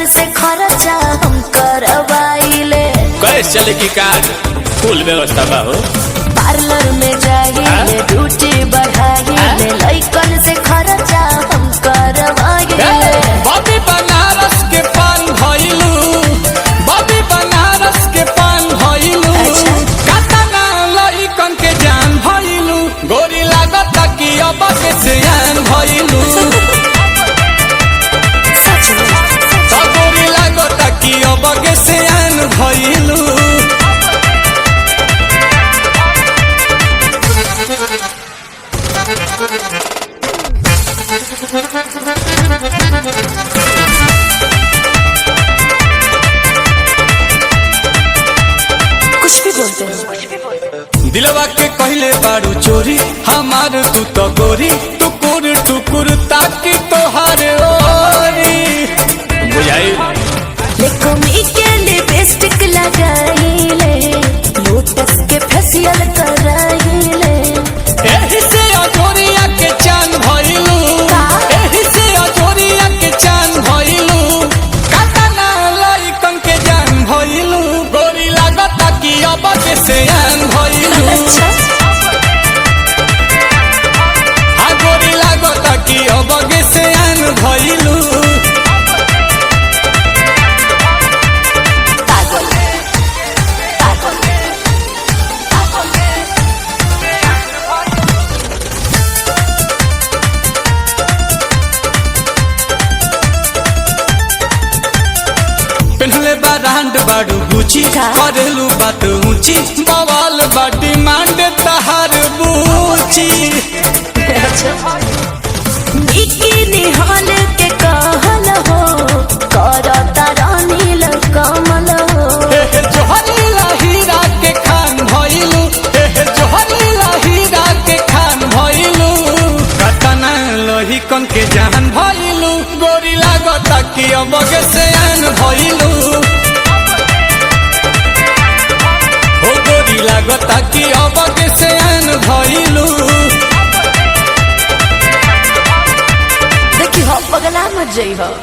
लइकन से खर्चा हम करवाइले। कैसे चले की काज फुल व्यवस्था बा हो। पार्लर में जाइले ड्यूटी बढ़ाइले लइकन से खर्चा हम करवाइले। बॉबी बनारस के पान भइलू, बॉबी बनारस के पान भइलू। कातना लइकन के जान भइलू, गोरी लागत कि अब के सियान भइलू। तो गोरी लागत कि अब के सियान भइलू। कुछ भी बोलते हैं। दिलवा के कहले बारू चोरी हमार तू तो गोरी, टुकुर टुकुर ताकि तोहार ओरी। बुझाई लेकोमी के लिपस्टिक लगाइले, लोटस के फेशियल कराइले। एही से अजोरिया के चांद भइलू, एही से अजोरिया के चांद भइलू। कातना लइकन के जान भइलू, गोरी लागत कि अब के सियान भइलू। हाँ गोरी लागत कि अब के सियान भइलू। पहले बारांड बाड़ू गुची, करेलू बात ऊंची, बवाल बाटी मांड तहार बूची। बिकिनी हाल के कहल हो, करता रानील कमल हो। जोहरी हीरा के खान भइलू, जोहरी हीरा के खान भइलू। कतना लहिकन के जान भइलू, गोरी लागत कि अब के सियान भइलू। हो गोरी लागत कि अब के सियान भइलू। देखी हो पगला मत जइहो।